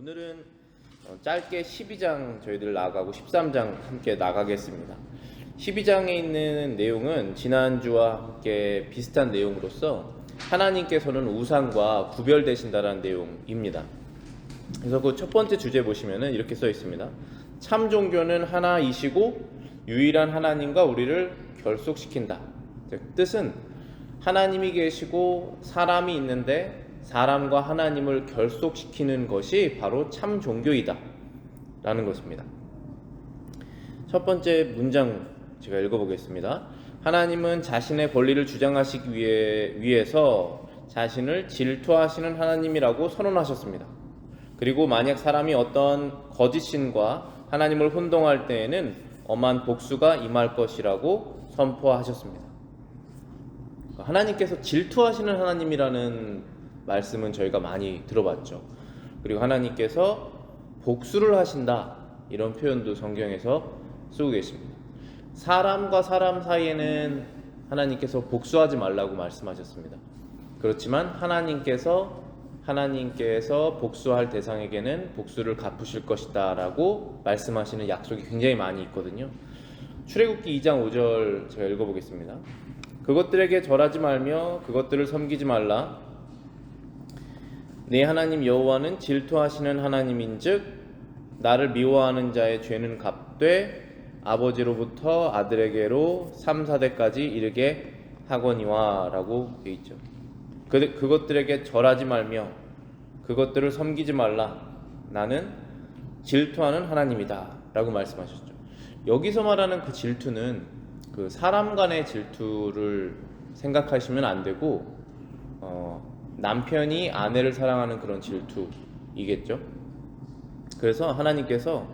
오늘은 짧게 12장 저희들 나가고 13장 함께 나가겠습니다. 12장에 있는 내용은 지난주와 함께 비슷한 내용으로서 하나님께서는 우상과 구별되신다라는 내용입니다. 그래서 그 첫 번째 주제 보시면은 이렇게 써 있습니다. 참 종교는 하나이시고 유일한 하나님과 우리를 결속시킨다. 뜻은 하나님이 계시고 사람이 있는데 사람과 하나님을 결속시키는 것이 바로 참 종교이다 라는 것입니다. 첫 번째 문장 제가 읽어보겠습니다. 하나님은 자신의 권리를 주장하시기 위해서 자신을 질투하시는 하나님이라고 선언하셨습니다. 그리고 만약 사람이 어떤 거짓 신과 하나님을 혼동할 때에는 엄한 복수가 임할 것이라고 선포하셨습니다. 하나님께서 질투하시는 하나님이라는 말씀은 저희가 많이 들어봤죠. 그리고 하나님께서 복수를 하신다 이런 표현도 성경에서 쓰고 계십니다. 사람과 사람 사이에는 하나님께서 복수하지 말라고 말씀하셨습니다. 그렇지만 하나님께서 복수할 대상에게는 복수를 갚으실 것이다 라고 말씀하시는 약속이 굉장히 많이 있거든요. 출애굽기 2장 5절 제가 읽어보겠습니다. 그것들에게 절하지 말며 그것들을 섬기지 말라. 네 하나님 여호와는 질투하시는 하나님인즉 나를 미워하는 자의 죄는 갚되 아버지로부터 아들에게로 3, 4대까지 이르게 하거니와 라고 되어 있죠. 그것들에게 절하지 말며 그것들을 섬기지 말라. 나는 질투하는 하나님이다 라고 말씀하셨죠. 여기서 말하는 그 질투는 그 사람 간의 질투를 생각하시면 안 되고 남편이 아내를 사랑하는 그런 질투이겠죠. 그래서 하나님께서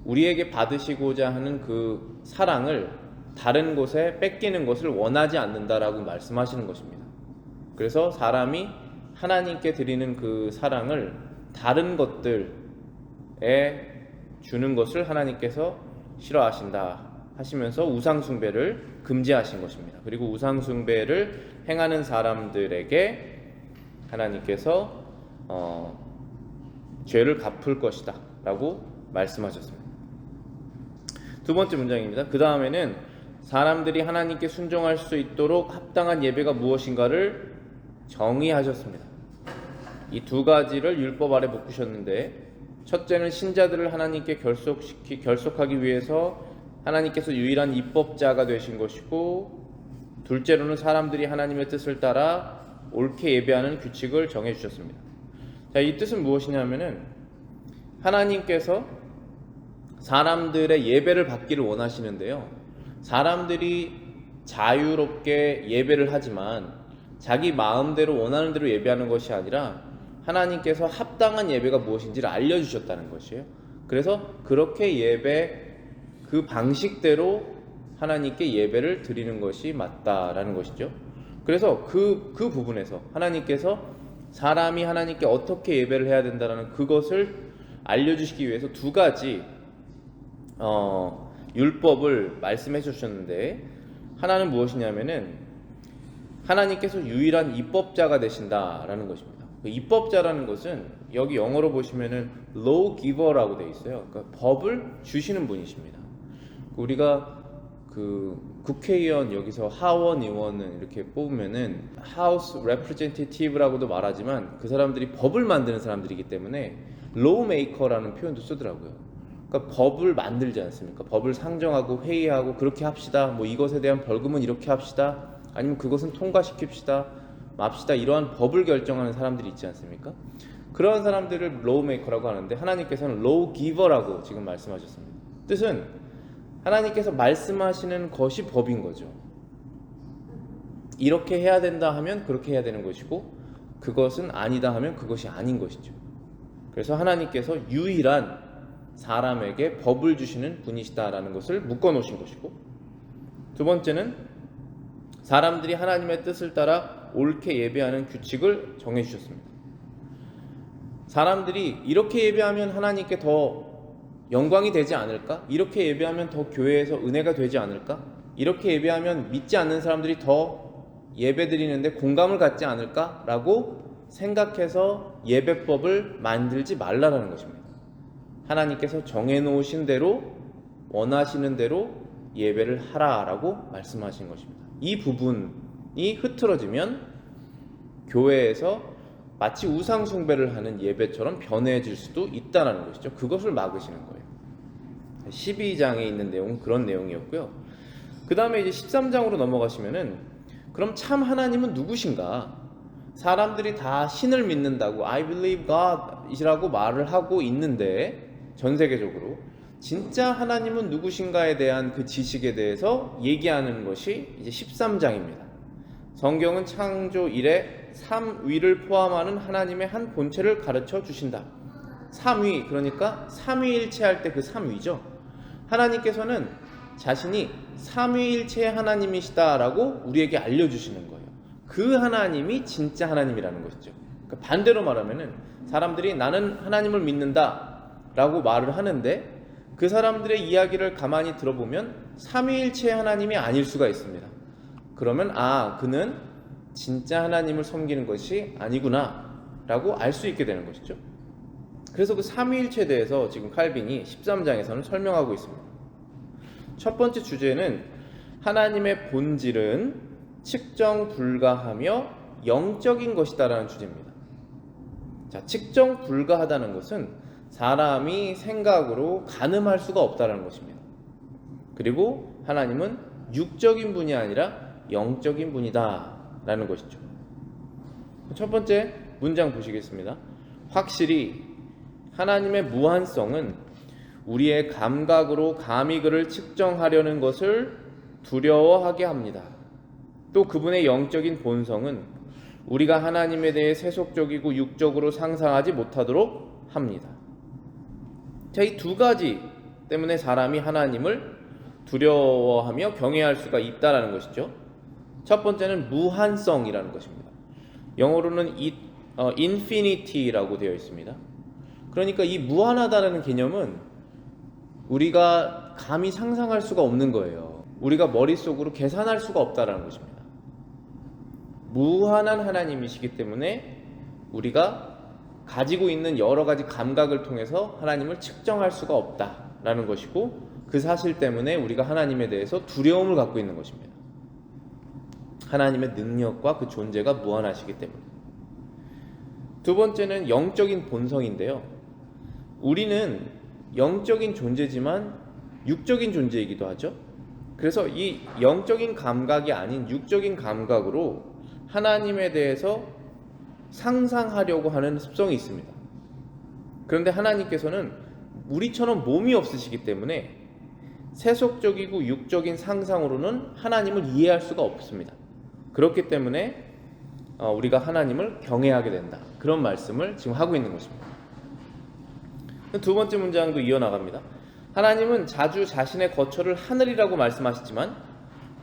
우리에게 받으시고자 하는 그 사랑을 다른 곳에 뺏기는 것을 원하지 않는다라고 말씀하시는 것입니다. 그래서 사람이 하나님께 드리는 그 사랑을 다른 것들에 주는 것을 하나님께서 싫어하신다 하시면서 우상숭배를 금지하신 것입니다. 그리고 우상숭배를 행하는 사람들에게 하나님께서 죄를 갚을 것이다 라고 말씀하셨습니다. 두 번째 문장입니다. 그 다음에는 사람들이 하나님께 순종할 수 있도록 합당한 예배가 무엇인가를 정의하셨습니다. 이 두 가지를 율법 아래 묶으셨는데, 첫째는 신자들을 하나님께 결속하기 위해서 하나님께서 유일한 입법자가 되신 것이고, 둘째로는 사람들이 하나님의 뜻을 따라 옳게 예배하는 규칙을 정해 주셨습니다. 자, 이 뜻은 무엇이냐면은 하나님께서 사람들의 예배를 받기를 원하시는데요. 사람들이 자유롭게 예배를 하지만 자기 마음대로 원하는 대로 예배하는 것이 아니라 하나님께서 합당한 예배가 무엇인지를 알려주셨다는 것이에요. 그래서 그렇게 그 방식대로 하나님께 예배를 드리는 것이 맞다라는 것이죠. 그래서 그 부분에서 하나님께서 사람이 하나님께 어떻게 예배를 해야 된다는 그것을 알려주시기 위해서 두 가지 율법을 말씀해 주셨는데, 하나는 무엇이냐면은 하나님께서 유일한 입법자가 되신다라는 것입니다. 그 입법자라는 것은 여기 영어로 보시면은 law giver라고 되어 있어요. 그러니까 법을 주시는 분이십니다. 우리가 그 국회의원 여기서 하원 의원은 이렇게 뽑으면은 House Representative라고도 말하지만 그 사람들이 법을 만드는 사람들이기 때문에 Lawmaker라는 표현도 쓰더라고요. 그러니까 법을 만들지 않습니까? 법을 상정하고 회의하고 그렇게 합시다. 뭐 이것에 대한 벌금은 이렇게 합시다. 아니면 그것은 통과시킵시다. 맙시다. 이러한 법을 결정하는 사람들이 있지 않습니까? 그러한 사람들을 Lawmaker라고 하는데 하나님께서는 Lawgiver라고 지금 말씀하셨습니다. 뜻은 하나님께서 말씀하시는 것이 법인 거죠. 이렇게 해야 된다 하면 그렇게 해야 되는 것이고, 그것은 아니다 하면 그것이 아닌 것이죠. 그래서 하나님께서 유일한 사람에게 법을 주시는 분이시다라는 것을 묶어 놓으신 것이고, 두 번째는 사람들이 하나님의 뜻을 따라 옳게 예배하는 규칙을 정해 주셨습니다. 사람들이 이렇게 예배하면 하나님께 더 영광이 되지 않을까? 이렇게 예배하면 더 교회에서 은혜가 되지 않을까? 이렇게 예배하면 믿지 않는 사람들이 더 예배 드리는데 공감을 갖지 않을까? 라고 생각해서 예배법을 만들지 말라라는 것입니다. 하나님께서 정해놓으신 대로 원하시는 대로 예배를 하라라고 말씀하신 것입니다. 이 부분이 흐트러지면 교회에서 마치 우상 숭배를 하는 예배처럼 변해질 수도 있다는 것이죠. 그것을 막으시는 거예요. 12장에 있는 내용은 그런 내용이었고요. 그 다음에 이제 13장으로 넘어가시면은 그럼 참 하나님은 누구신가? 사람들이 다 신을 믿는다고 I believe God 이라고 말을 하고 있는데 전 세계적으로 진짜 하나님은 누구신가에 대한 그 지식에 대해서 얘기하는 것이 이제 13장입니다. 성경은 창조 이래 삼위를 포함하는 하나님의 한 본체를 가르쳐 주신다. 삼위, 그러니까 삼위일체 할 때 그 삼위죠. 하나님께서는 자신이 삼위일체의 하나님이시다라고 우리에게 알려주시는 거예요. 그 하나님이 진짜 하나님이라는 것이죠. 그러니까 반대로 말하면은 사람들이 나는 하나님을 믿는다라고 말을 하는데 그 사람들의 이야기를 가만히 들어보면 삼위일체의 하나님이 아닐 수가 있습니다. 그러면 그는 진짜 하나님을 섬기는 것이 아니구나 라고 알 수 있게 되는 것이죠. 그래서 그 삼위일체에 대해서 지금 칼빈이 13장에서는 설명하고 있습니다. 첫 번째 주제는 하나님의 본질은 측정 불가하며 영적인 것이다 라는 주제입니다. 자, 측정 불가하다는 것은 사람이 생각으로 가늠할 수가 없다는 것입니다. 그리고 하나님은 육적인 분이 아니라 영적인 분이다 라는 것이죠. 첫 번째 문장 보시겠습니다. 확실히 하나님의 무한성은 우리의 감각으로 감히 그를 측정하려는 것을 두려워하게 합니다. 또 그분의 영적인 본성은 우리가 하나님에 대해 세속적이고 육적으로 상상하지 못하도록 합니다. 자, 이 두 가지 때문에 사람이 하나님을 두려워하며 경외할 수가 있다는 것이죠. 첫 번째는 무한성이라는 것입니다. 영어로는 infinity라고 되어 있습니다. 그러니까 이 무한하다는 개념은 우리가 감히 상상할 수가 없는 거예요. 우리가 머릿속으로 계산할 수가 없다는 것입니다. 무한한 하나님이시기 때문에 우리가 가지고 있는 여러 가지 감각을 통해서 하나님을 측정할 수가 없다라는 것이고, 그 사실 때문에 우리가 하나님에 대해서 두려움을 갖고 있는 것입니다. 하나님의 능력과 그 존재가 무한하시기 때문에. 두 번째는 영적인 본성인데요. 우리는 영적인 존재지만 육적인 존재이기도 하죠. 그래서 이 영적인 감각이 아닌 육적인 감각으로 하나님에 대해서 상상하려고 하는 습성이 있습니다. 그런데 하나님께서는 우리처럼 몸이 없으시기 때문에 세속적이고 육적인 상상으로는 하나님을 이해할 수가 없습니다. 그렇기 때문에 우리가 하나님을 경외하게 된다, 그런 말씀을 지금 하고 있는 것입니다. 두 번째 문장도 이어나갑니다. 하나님은 자주 자신의 거처를 하늘이라고 말씀하시지만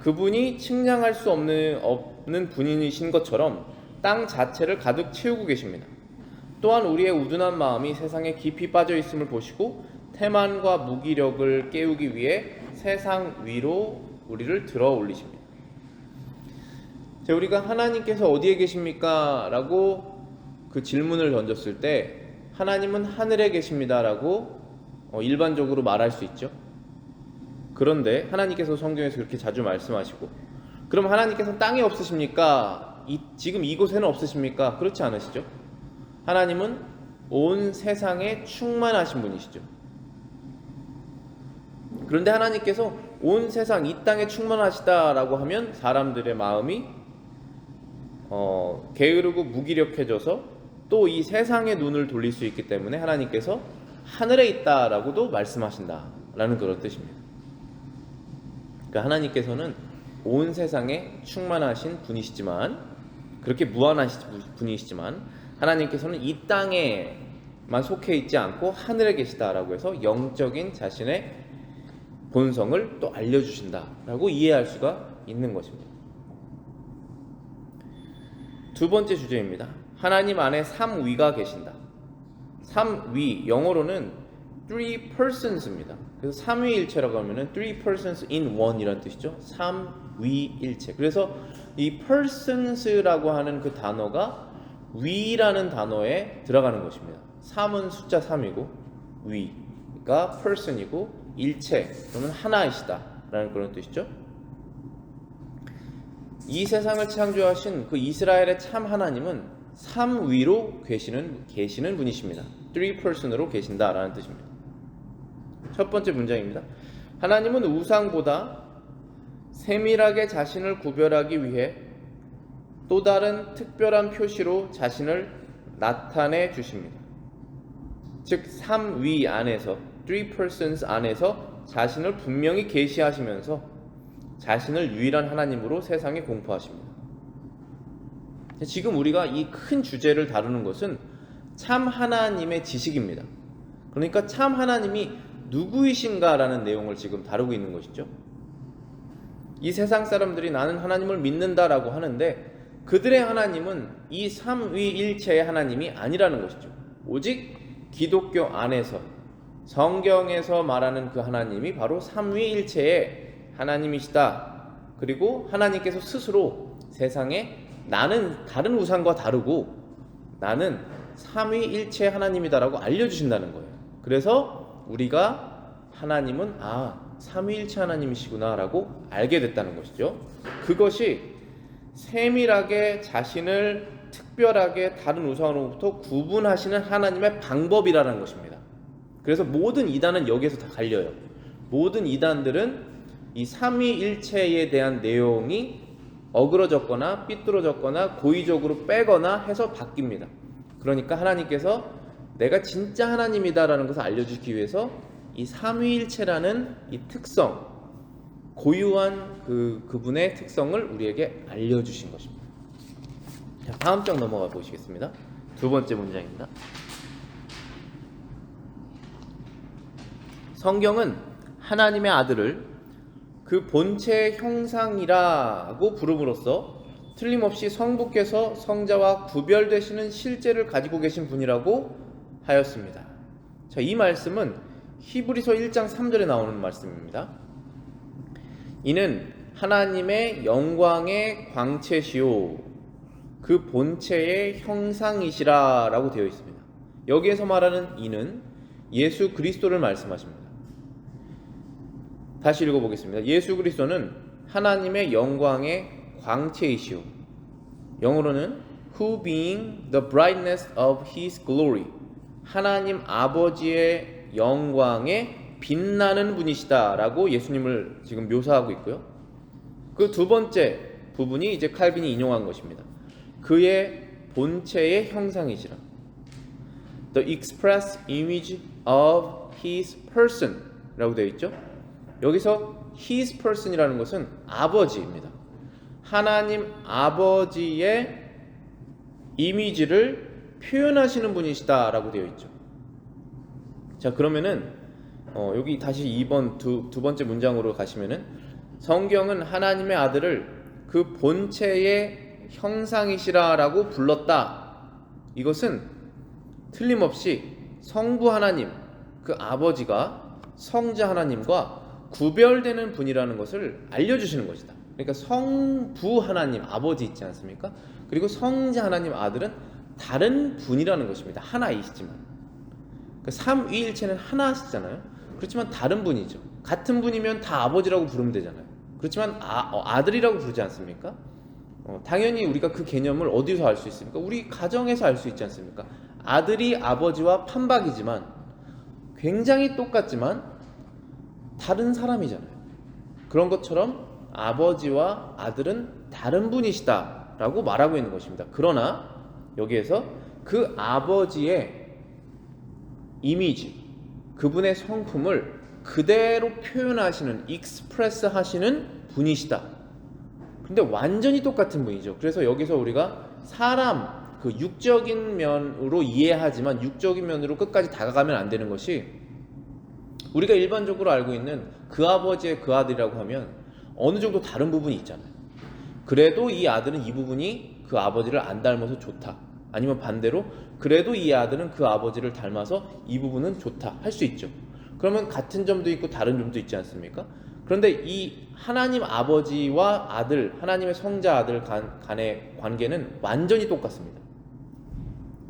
그분이 측량할 수 없는 분이신 것처럼 땅 자체를 가득 채우고 계십니다. 또한 우리의 우둔한 마음이 세상에 깊이 빠져 있음을 보시고 태만과 무기력을 깨우기 위해 세상 위로 우리를 들어 올리십니다. 우리가 하나님께서 어디에 계십니까? 라고 그 질문을 던졌을 때 하나님은 하늘에 계십니다 라고 일반적으로 말할 수 있죠. 그런데 하나님께서 성경에서 그렇게 자주 말씀하시고, 그럼 하나님께서 땅에 없으십니까? 지금 이곳에는 없으십니까? 그렇지 않으시죠? 하나님은 온 세상에 충만하신 분이시죠. 그런데 하나님께서 온 세상, 이 땅에 충만하시다라고 하면 사람들의 마음이 게으르고 무기력해져서 또 이 세상의 눈을 돌릴 수 있기 때문에 하나님께서 하늘에 있다라고도 말씀하신다라는 그런 뜻입니다. 그러니까 하나님께서는 온 세상에 충만하신 분이시지만, 그렇게 무한하신 분이시지만 하나님께서는 이 땅에만 속해 있지 않고 하늘에 계시다라고 해서 영적인 자신의 본성을 또 알려주신다라고 이해할 수가 있는 것입니다. 두 번째 주제입니다. 하나님 안에 삼위가 계신다. 삼위, 영어로는 three persons입니다. 그래서 삼위일체라고 하면은 three persons in one 이라는 뜻이죠. 삼위일체. 그래서 이 persons라고 하는 그 단어가 위라는 단어에 들어가는 것입니다. 3은 숫자 3이고 위가 person이고 일체 그러면 하나이시다 라는 그런 뜻이죠. 이 세상을 창조하신 그 이스라엘의 참 하나님은 3위로 계시는 분이십니다. 3person으로 계신다라는 뜻입니다. 첫 번째 문장입니다. 하나님은 우상보다 세밀하게 자신을 구별하기 위해 또 다른 특별한 표시로 자신을 나타내 주십니다. 즉 3위 안에서 3persons 안에서 자신을 분명히 계시하시면서 자신을 유일한 하나님으로 세상에 공포하십니다. 지금 우리가 이 큰 주제를 다루는 것은 참 하나님의 지식입니다. 그러니까 참 하나님이 누구이신가라는 내용을 지금 다루고 있는 것이죠. 이 세상 사람들이 나는 하나님을 믿는다라고 하는데 그들의 하나님은 이 삼위일체의 하나님이 아니라는 것이죠. 오직 기독교 안에서 성경에서 말하는 그 하나님이 바로 삼위일체의 하나님이시다. 그리고 하나님께서 스스로 세상에 나는 다른 우상과 다르고 나는 삼위일체 하나님이다라고 알려주신다는 거예요. 그래서 우리가 하나님은 삼위일체 하나님이시구나 라고 알게 됐다는 것이죠. 그것이 세밀하게 자신을 특별하게 다른 우상으로부터 구분하시는 하나님의 방법이라는 것입니다. 그래서 모든 이단은 여기에서 다 갈려요. 모든 이단들은 이 삼위일체에 대한 내용이 어그러졌거나 삐뚤어졌거나 고의적으로 빼거나 해서 바뀝니다. 그러니까 하나님께서 내가 진짜 하나님이다라는 것을 알려주기 위해서 이 삼위일체라는 이 특성, 고유한 그분의 특성을 우리에게 알려주신 것입니다. 자, 다음 장 넘어가 보시겠습니다. 두 번째 문장입니다. 성경은 하나님의 아들을 그 본체의 형상이라고 부름으로써 틀림없이 성부께서 성자와 구별되시는 실제를 가지고 계신 분이라고 하였습니다. 자, 이 말씀은 히브리서 1장 3절에 나오는 말씀입니다. 이는 하나님의 영광의 광채시요 그 본체의 형상이시라 라고 되어 있습니다. 여기에서 말하는 이는 예수 그리스도를 말씀하십니다. 다시 읽어보겠습니다. 예수 그리스도는 하나님의 영광의 광채이시오. 영어로는 who being the brightness of his glory 하나님 아버지의 영광에 빛나는 분이시다 라고 예수님을 지금 묘사하고 있고요. 그 두 번째 부분이 이제 칼빈이 인용한 것입니다. 그의 본체의 형상이시라 the express image of his person 라고 되어 있죠. 여기서 his person이라는 것은 아버지입니다. 하나님 아버지의 이미지를 표현하시는 분이시다 라고 되어 있죠. 자, 그러면은 여기 다시 두 번째 문장으로 가시면은 성경은 하나님의 아들을 그 본체의 형상이시라 라고 불렀다. 이것은 틀림없이 성부 하나님, 그 아버지가 성자 하나님과 구별되는 분이라는 것을 알려주시는 것이다. 그러니까 성부 하나님 아버지 있지 않습니까? 그리고 성자 하나님 아들은 다른 분이라는 것입니다. 하나이시지만 그러니까 삼위일체는 하나시잖아요. 그렇지만 다른 분이죠. 같은 분이면 다 아버지라고 부르면 되잖아요. 그렇지만 아들이라고 부르지 않습니까? 당연히 우리가 그 개념을 어디서 알 수 있습니까? 우리 가정에서 알 수 있지 않습니까? 아들이 아버지와 판박이지만 굉장히 똑같지만 다른 사람이잖아요. 그런 것처럼 아버지와 아들은 다른 분이시다 라고 말하고 있는 것입니다. 그러나 여기에서 그 아버지의 이미지, 그분의 성품을 그대로 표현하시는, 익스프레스 하시는 분이시다. 근데 완전히 똑같은 분이죠. 그래서 여기서 우리가 사람, 그 육적인 면으로 이해하지만 육적인 면으로 끝까지 다가가면 안 되는 것이 우리가 일반적으로 알고 있는 그 아버지의 그 아들이라고 하면 어느 정도 다른 부분이 있잖아요. 그래도 이 아들은 이 부분이 그 아버지를 안 닮아서 좋다. 아니면 반대로 그래도 이 아들은 그 아버지를 닮아서 이 부분은 좋다 할 수 있죠. 그러면 같은 점도 있고 다른 점도 있지 않습니까? 그런데 이 하나님 아버지와 아들, 하나님의 성자 아들 간의 관계는 완전히 똑같습니다.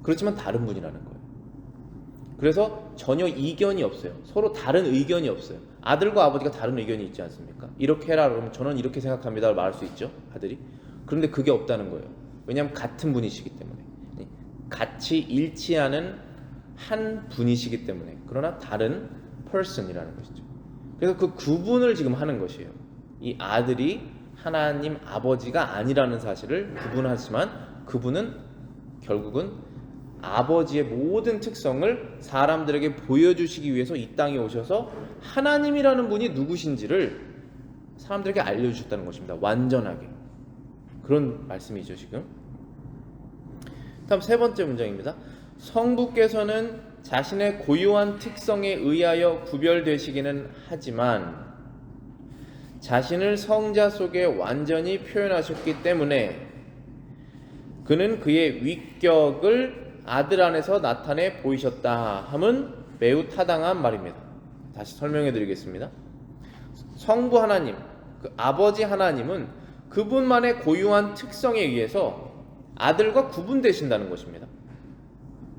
그렇지만 다른 분이라는 거예요. 그래서 전혀 이견이 없어요. 서로 다른 의견이 없어요. 아들과 아버지가 다른 의견이 있지 않습니까? 이렇게 해라 그러면 저는 이렇게 생각합니다 말할 수 있죠, 아들이. 그런데 그게 없다는 거예요. 왜냐하면 같은 분이시기 때문에, 같이 일치하는 한 분이시기 때문에. 그러나 다른 person이라는 것이죠. 그래서 그 구분을 지금 하는 것이에요. 이 아들이 하나님 아버지가 아니라는 사실을 구분하지만 그분은 결국은 아버지의 모든 특성을 사람들에게 보여주시기 위해서 이 땅에 오셔서 하나님이라는 분이 누구신지를 사람들에게 알려주셨다는 것입니다. 완전하게. 그런 말씀이죠, 지금. 다음 세 번째 문장입니다. 성부께서는 자신의 고유한 특성에 의하여 구별되시기는 하지만 자신을 성자 속에 완전히 표현하셨기 때문에 그는 그의 위격을 아들 안에서 나타내 보이셨다 함은 매우 타당한 말입니다. 다시 설명해 드리겠습니다. 성부 하나님, 그 아버지 하나님은 그분만의 고유한 특성에 의해서 아들과 구분되신다는 것입니다.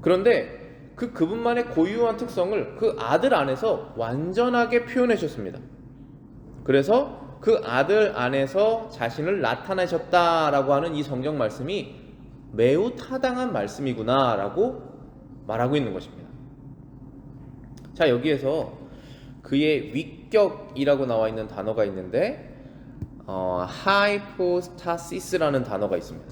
그런데 그분만의 고유한 특성을 그 아들 안에서 완전하게 표현하셨습니다. 그래서 그 아들 안에서 자신을 나타내셨다라고 하는 이 성경 말씀이 매우 타당한 말씀이구나 라고 말하고 있는 것입니다. 자, 여기에서 그의 위격이라고 나와 있는 단어가 있는데 하이포스타시스라는 단어가 있습니다.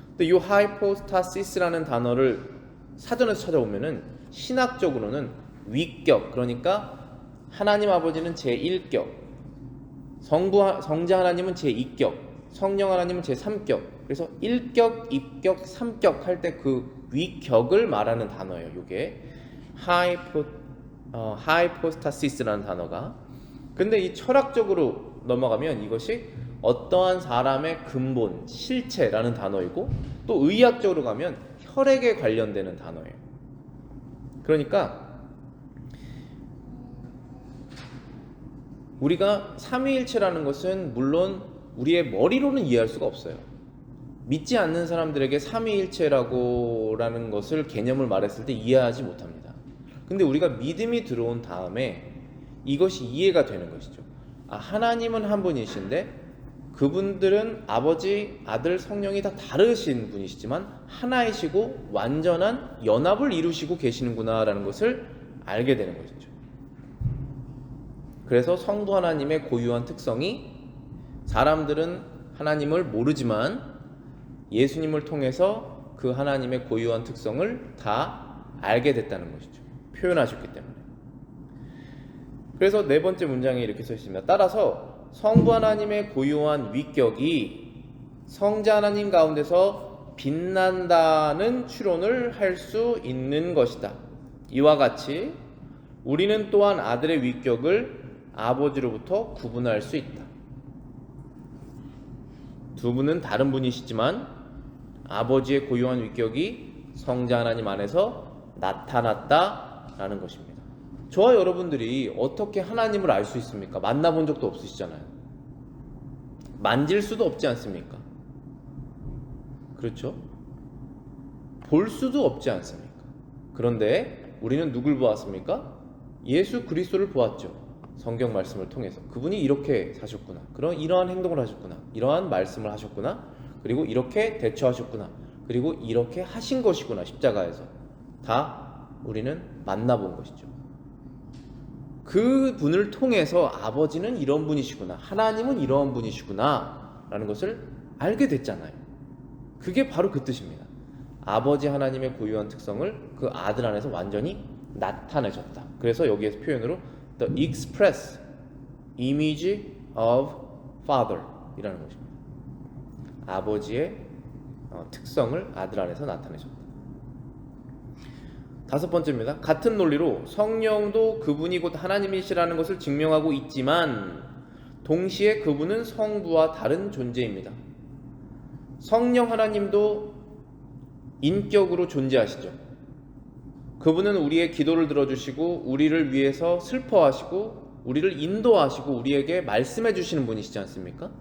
근데 이 하이포스타시스라는 단어를 사전에서 찾아보면은 신학적으로는 위격, 그러니까 하나님 아버지는 제1격, 성자 하나님은 제2격, 성령 하나님은 제3격. 그래서 1격, 2격, 3격 할 때 그 위격을 말하는 단어예요. 이게 하이포스타시스라는 단어가. 근데 이 철학적으로 넘어가면 이것이 어떠한 사람의 근본, 실체라는 단어이고, 또 의학적으로 가면 혈액에 관련되는 단어예요. 그러니까 우리가 삼위일체라는 것은 물론 우리의 머리로는 이해할 수가 없어요. 믿지 않는 사람들에게 삼위일체라는 것을 개념을 말했을 때 이해하지 못합니다. 근데 우리가 믿음이 들어온 다음에 이것이 이해가 되는 것이죠. 하나님은 한 분이신데 그분들은 아버지, 아들, 성령이 다 다르신 분이시지만 하나이시고 완전한 연합을 이루시고 계시는구나 라는 것을 알게 되는 것이죠. 그래서 성부 하나님의 고유한 특성이 사람들은 하나님을 모르지만 예수님을 통해서 그 하나님의 고유한 특성을 다 알게 됐다는 것이죠. 표현하셨기 때문에. 그래서 네 번째 문장에 이렇게 써 있습니다. 따라서 성부 하나님의 고유한 위격이 성자 하나님 가운데서 빛난다는 추론을 할 수 있는 것이다. 이와 같이 우리는 또한 아들의 위격을 아버지로부터 구분할 수 있다. 두 분은 다른 분이시지만 아버지의 고유한 위격이 성자 하나님 안에서 나타났다라는 것입니다. 저와 여러분들이 어떻게 하나님을 알 수 있습니까? 만나본 적도 없으시잖아요. 만질 수도 없지 않습니까? 그렇죠? 볼 수도 없지 않습니까? 그런데 우리는 누굴 보았습니까? 예수 그리스도를 보았죠. 성경 말씀을 통해서 그분이 이렇게 사셨구나, 이러한 행동을 하셨구나, 이러한 말씀을 하셨구나, 그리고 이렇게 대처하셨구나, 그리고 이렇게 하신 것이구나. 십자가에서 다 우리는 만나본 것이죠. 그 분을 통해서 아버지는 이런 분이시구나, 하나님은 이러한 분이시구나 라는 것을 알게 됐잖아요. 그게 바로 그 뜻입니다. 아버지 하나님의 고유한 특성을 그 아들 안에서 완전히 나타내셨다. 그래서 여기에서 표현으로 The express image of Father 이라는 것입니다. 아버지의 특성을 아들 안에서 나타내셨다. 다섯 번째입니다. 같은 논리로 성령도 그분이 곧 하나님이시라는 것을 증명하고 있지만 동시에 그분은 성부와 다른 존재입니다. 성령 하나님도 인격으로 존재하시죠. 그분은 우리의 기도를 들어주시고 우리를 위해서 슬퍼하시고 우리를 인도하시고 우리에게 말씀해 주시는 분이시지 않습니까?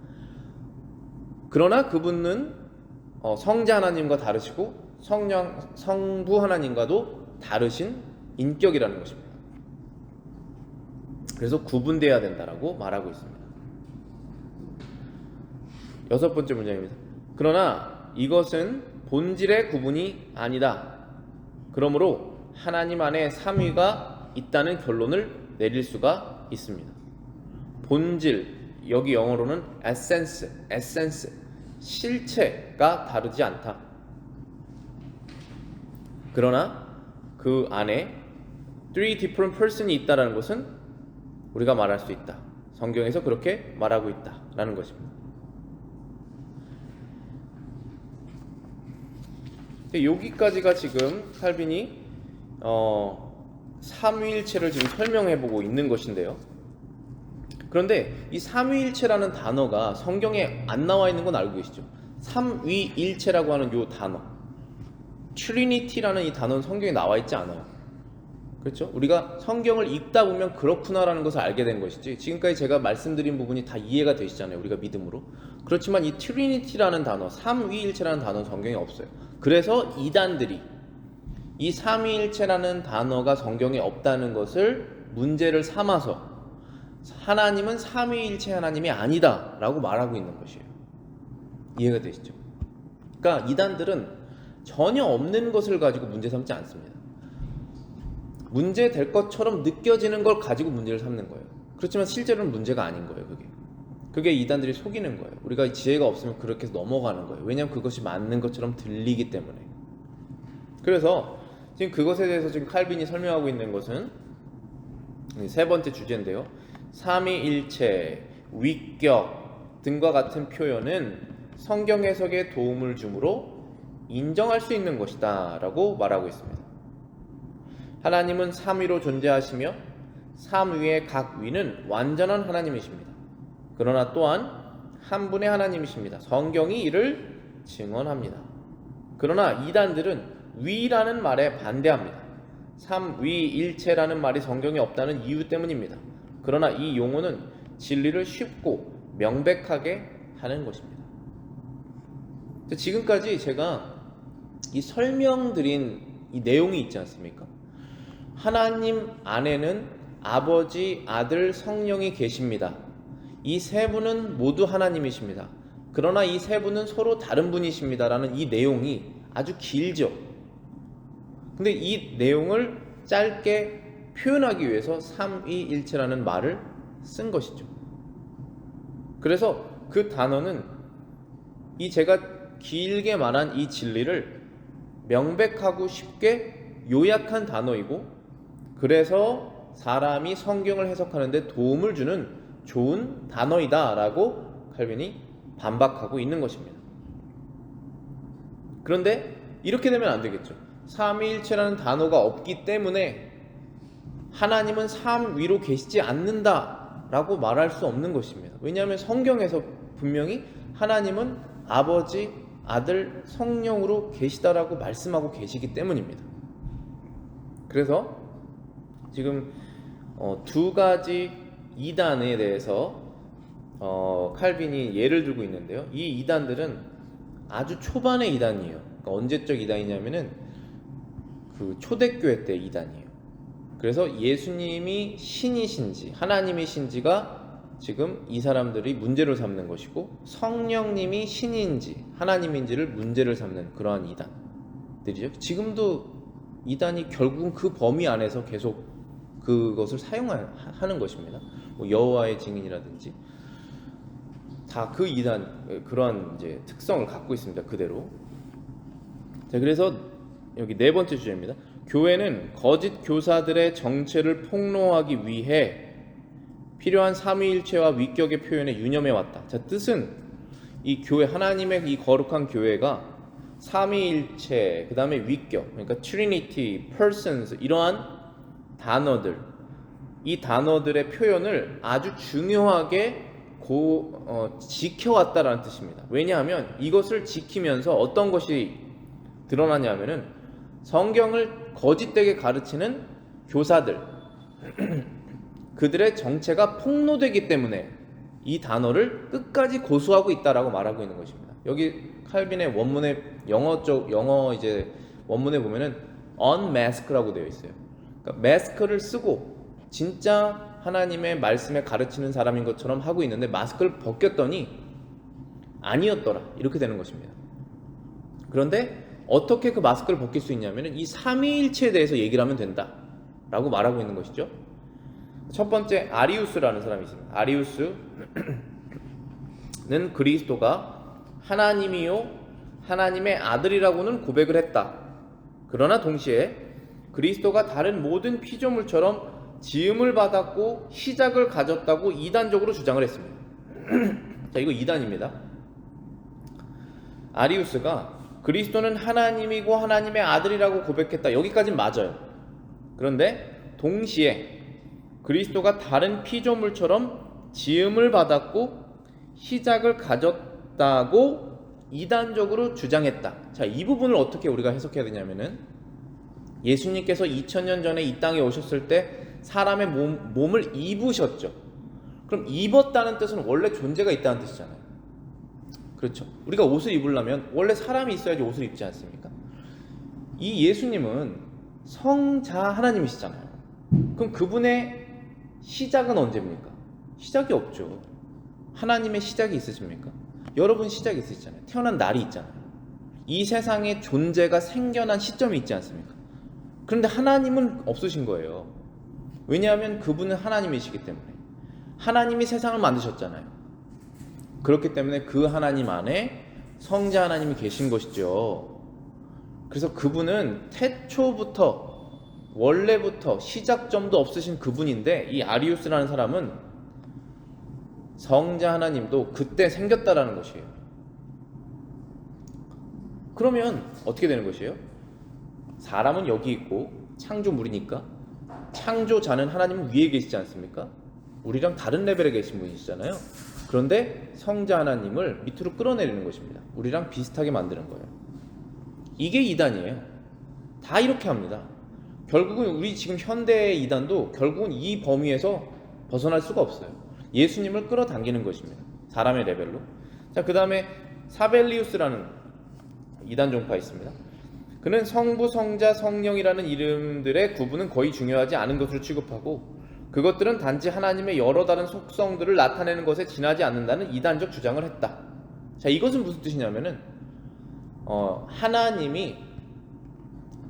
그러나 그분은 성자 하나님과 다르시고 성부 하나님과도 다르신 인격이라는 것입니다. 그래서 구분되어야 된다라고 말하고 있습니다. 6번째 문장입니다. 그러나 이것은 본질의 구분이 아니다. 그러므로 하나님 안에 삼위가 있다는 결론을 내릴 수가 있습니다. 본질, 여기 영어로는 essence, 실체가 다르지 않다. 그러나 그 안에 three different person이 있다라는 것은 우리가 말할 수 있다. 성경에서 그렇게 말하고 있다라는 것입니다. 여기까지가 지금 칼빈이 삼위일체를 지금 설명해보고 있는 것인데요. 그런데 이 삼위일체라는 단어가 성경에 안 나와 있는 건 알고 계시죠? 삼위일체라고 하는 이 단어, 트리니티라는 이 단어는 성경에 나와 있지 않아요. 그렇죠? 우리가 성경을 읽다 보면 그렇구나라는 것을 알게 된 것이지, 지금까지 제가 말씀드린 부분이 다 이해가 되시잖아요, 우리가 믿음으로. 그렇지만 이 트리니티라는 단어, 삼위일체라는 단어는 성경에 없어요. 그래서 이단들이 이 삼위일체라는 단어가 성경에 없다는 것을 문제를 삼아서 하나님은 삼위일체 하나님이 아니다 라고 말하고 있는 것이에요. 이해가 되시죠? 그러니까 이단들은 전혀 없는 것을 가지고 문제 삼지 않습니다. 문제 될 것처럼 느껴지는 걸 가지고 문제를 삼는 거예요. 그렇지만 실제로는 문제가 아닌 거예요. 그게 이단들이 속이는 거예요. 우리가 지혜가 없으면 그렇게 해서 넘어가는 거예요. 왜냐하면 그것이 맞는 것처럼 들리기 때문에. 그래서 지금 그것에 대해서 지금 칼빈이 설명하고 있는 것은 세 번째 주제인데요. 삼위일체, 위격 등과 같은 표현은 성경 해석에 도움을 주므로 인정할 수 있는 것이다 라고 말하고 있습니다. 하나님은 삼위로 존재하시며 삼위의 각 위는 완전한 하나님이십니다. 그러나 또한 한 분의 하나님이십니다. 성경이 이를 증언합니다. 그러나 이단들은 위라는 말에 반대합니다. 삼위일체라는 말이 성경에 없다는 이유 때문입니다. 그러나 이 용어는 진리를 쉽고 명백하게 하는 것입니다. 지금까지 제가 이 설명드린 이 내용이 있지 않습니까? 하나님 안에는 아버지, 아들, 성령이 계십니다. 이 세 분은 모두 하나님이십니다. 그러나 이 세 분은 서로 다른 분이십니다 라는 이 내용이 아주 길죠. 근데 이 내용을 짧게 표현하기 위해서 삼위일체라는 말을 쓴 것이죠. 그래서 그 단어는 이 제가 길게 말한 이 진리를 명백하고 쉽게 요약한 단어이고, 그래서 사람이 성경을 해석하는 데 도움을 주는 좋은 단어이다 라고 칼빈이 반박하고 있는 것입니다. 그런데 이렇게 되면 안 되겠죠. 삼위일체라는 단어가 없기 때문에 하나님은 삼위로 계시지 않는다 라고 말할 수 없는 것입니다. 왜냐하면 성경에서 분명히 하나님은 아버지, 아들, 성령으로 계시다라고 말씀하고 계시기 때문입니다. 그래서 지금 두 가지 이단에 대해서 칼빈이 예를 들고 있는데요. 이 이단들은 아주 초반의 이단이에요. 그러니까 언제적 이단이냐면은 그 초대교회 때 이단이에요. 그래서 예수님이 신이신지 하나님이신지가 지금 이 사람들이 문제로 삼는 것이고, 성령님이 신인지 하나님인지를 문제를 삼는 그러한 이단들이죠. 지금도 이단이 결국은 그 범위 안에서 계속 그것을 사용하는 것입니다. 뭐 여호와의 증인이라든지 다 그 이단 그러한 이제 특성을 갖고 있습니다. 그대로. 자, 그래서 여기 네 번째 주제입니다. 교회는 거짓 교사들의 정체를 폭로하기 위해 필요한 삼위일체와 위격의 표현에 유념해 왔다. 자, 뜻은 이 교회, 하나님의 이 거룩한 교회가 삼위일체, 그 다음에 위격, 그러니까 Trinity, Persons, 이러한 단어들, 이 단어들의 표현을 아주 중요하게 지켜왔다라는 뜻입니다. 왜냐하면 이것을 지키면서 어떤 것이 드러나냐면은 성경을 거짓되게 가르치는 교사들, 그들의 정체가 폭로되기 때문에 이 단어를 끝까지 고수하고 있다라고 말하고 있는 것입니다. 여기 칼빈의 원문에 영어 이제 원문에 보면은 unmask라고 되어 있어요. 그러니까 마스크를 쓰고 진짜 하나님의 말씀에 가르치는 사람인 것처럼 하고 있는데 마스크를 벗겼더니 아니었더라. 이렇게 되는 것입니다. 그런데 어떻게 그 마스크를 벗길 수 있냐면은 이 삼위일체에 대해서 얘기를 하면 된다 라고 말하고 있는 것이죠. 첫 번째 아리우스라는 사람이 있습니다. 아리우스는 그리스도가 하나님이요 하나님의 아들이라고는 고백을 했다. 그러나 동시에 그리스도가 다른 모든 피조물처럼 지음을 받았고 시작을 가졌다고 이단적으로 주장을 했습니다. 자, 이거 이단입니다. 아리우스가 그리스도는 하나님이고 하나님의 아들이라고 고백했다. 여기까지는 맞아요. 그런데 동시에 그리스도가 다른 피조물처럼 지음을 받았고 시작을 가졌다고 이단적으로 주장했다. 자, 이 부분을 어떻게 우리가 해석해야 되냐면은 예수님께서 2000년 전에 이 땅에 오셨을 때 사람의 몸을 입으셨죠. 그럼 입었다는 뜻은 원래 존재가 있다는 뜻이잖아요. 그렇죠. 우리가 옷을 입으려면 원래 사람이 있어야지 옷을 입지 않습니까? 이 예수님은 성자 하나님이시잖아요. 그럼 그분의 시작은 언제입니까? 시작이 없죠. 하나님의 시작이 있으십니까? 여러분 시작이 있으시잖아요. 태어난 날이 있잖아요. 이 세상에 존재가 생겨난 시점이 있지 않습니까? 그런데 하나님은 없으신 거예요. 왜냐하면 그분은 하나님이시기 때문에. 하나님이 세상을 만드셨잖아요. 그렇기 때문에 그 하나님 안에 성자 하나님이 계신 것이죠. 그래서 그분은 태초부터 원래부터 시작점도 없으신 그분인데 이 아리우스라는 사람은 성자 하나님도 그때 생겼다라는 것이에요. 그러면 어떻게 되는 것이에요? 사람은 여기 있고 창조물이니까 창조자는 하나님은 위에 계시지 않습니까? 우리랑 다른 레벨에 계신 분이시잖아요. 그런데 성자 하나님을 밑으로 끌어내리는 것입니다. 우리랑 비슷하게 만드는 거예요. 이게 이단이에요. 다 이렇게 합니다. 결국은 우리 지금 현대의 이단도 결국은 이 범위에서 벗어날 수가 없어요. 예수님을 끌어당기는 것입니다. 사람의 레벨로. 자, 그 다음에 사벨리우스라는 이단 종파가 있습니다. 그는 성부, 성자, 성령이라는 이름들의 구분은 거의 중요하지 않은 것으로 취급하고 그것들은 단지 하나님의 여러 다른 속성들을 나타내는 것에 지나지 않는다는 이단적 주장을 했다. 자, 이것은 무슨 뜻이냐면은 하나님이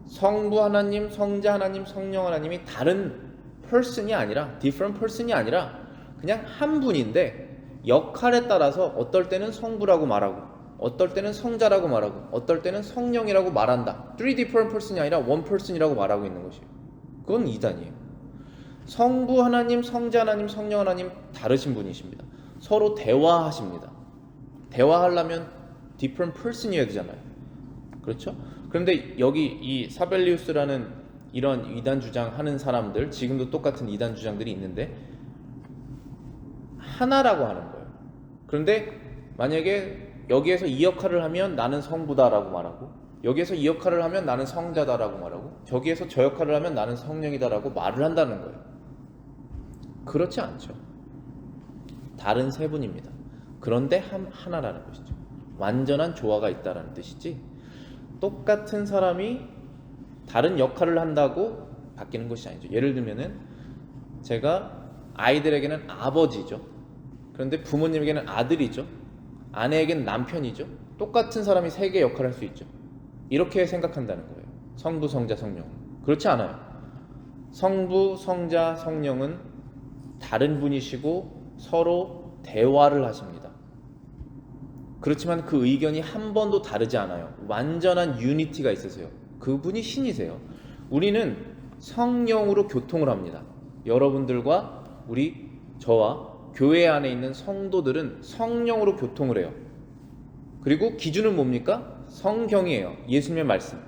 성부 하나님, 성자 하나님, 성령 하나님이 다른 person이 아니라 different person이 아니라 그냥 한 분인데 역할에 따라서 어떨 때는 성부라고 말하고 어떨 때는 성자라고 말하고 어떨 때는 성령이라고 말한다. Three different person이 아니라 one person이라고 말하고 있는 것이에요. 그건 이단이에요. 성부 하나님, 성자 하나님, 성령 하나님 다르신 분이십니다. 서로 대화하십니다. 대화하려면 different person이어야 되잖아요. 그렇죠? 그런데 여기 이 사벨리우스라는 이런 이단 주장하는 사람들, 지금도 똑같은 이단 주장들이 있는데 하나라고 하는 거예요. 그런데 만약에 여기에서 이 역할을 하면 나는 성부다라고 말하고 여기에서 이 역할을 하면 나는 성자다라고 말하고 저기에서 저 역할을 하면 나는 성령이다라고 말을 한다는 거예요. 그렇지 않죠. 다른 세 분입니다. 그런데 하나라는 것이죠. 완전한 조화가 있다는 뜻이지 똑같은 사람이 다른 역할을 한다고 바뀌는 것이 아니죠. 예를 들면은 제가 아이들에게는 아버지죠. 그런데 부모님에게는 아들이죠. 아내에게는 남편이죠. 똑같은 사람이 세 개의 역할을 할 수 있죠. 이렇게 생각한다는 거예요. 성부, 성자, 성령. 그렇지 않아요. 성부, 성자, 성령은 다른 분이시고 서로 대화를 하십니다. 그렇지만 그 의견이 한 번도 다르지 않아요. 완전한 유니티가 있으세요. 그분이 신이세요. 우리는 성령으로 교통을 합니다. 여러분들과 저와 교회 안에 있는 성도들은 성령으로 교통을 해요. 그리고 기준은 뭡니까? 성경이에요. 예수님의 말씀.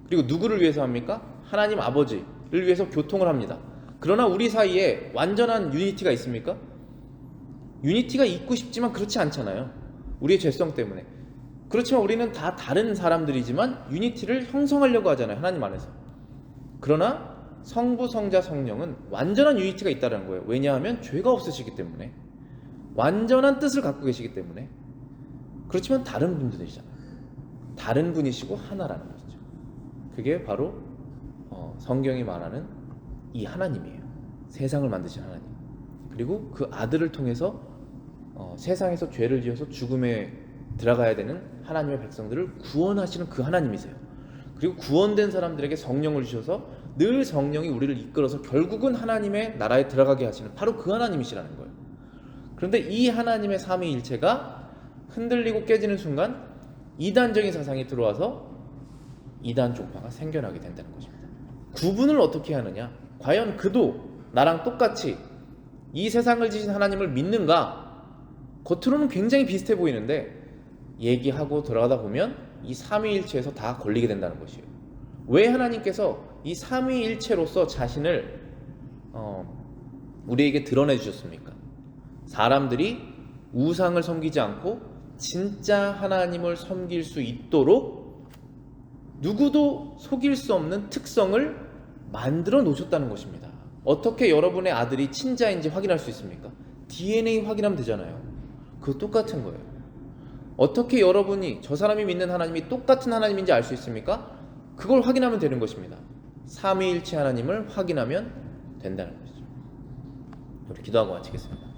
그리고 누구를 위해서 합니까? 하나님 아버지를 위해서 교통을 합니다. 그러나 우리 사이에 완전한 유니티가 있습니까? 유니티가 있고 싶지만 그렇지 않잖아요. 우리의 죄성 때문에. 그렇지만 우리는 다 다른 사람들이지만 유니티를 형성하려고 하잖아요. 하나님 안에서. 그러나 성부, 성자, 성령은 완전한 유니티가 있다는 거예요. 왜냐하면 죄가 없으시기 때문에. 완전한 뜻을 갖고 계시기 때문에. 그렇지만 다른 분들이잖아요. 다른 분이시고 하나라는 것이죠. 그게 바로 성경이 말하는 이 하나님이에요. 세상을 만드신 하나님. 그리고 그 아들을 통해서 세상에서 죄를 지어서 죽음에 들어가야 되는 하나님의 백성들을 구원하시는 그 하나님이세요. 그리고 구원된 사람들에게 성령을 주셔서 늘 성령이 우리를 이끌어서 결국은 하나님의 나라에 들어가게 하시는 바로 그 하나님이시라는 거예요. 그런데 이 하나님의 삼위일체가 흔들리고 깨지는 순간 이단적인 사상이 들어와서 이단 종파가 생겨나게 된다는 것입니다. 구분을 어떻게 하느냐? 과연 그도 나랑 똑같이 이 세상을 지신 하나님을 믿는가? 겉으로는 굉장히 비슷해 보이는데 얘기하고 들어가다 보면 이 삼위일체에서 다 걸리게 된다는 것이에요. 왜 하나님께서 이 삼위일체로서 자신을 우리에게 드러내 주셨습니까? 사람들이 우상을 섬기지 않고 진짜 하나님을 섬길 수 있도록 누구도 속일 수 없는 특성을 만들어 놓으셨다는 것입니다. 어떻게 여러분의 아들이 친자인지 확인할 수 있습니까? DNA 확인하면 되잖아요. 그거 똑같은 거예요. 어떻게 여러분이 저 사람이 믿는 하나님이 똑같은 하나님인지 알 수 있습니까? 그걸 확인하면 되는 것입니다. 삼위일체 하나님을 확인하면 된다는 것이죠. 우리 기도하고 마치겠습니다.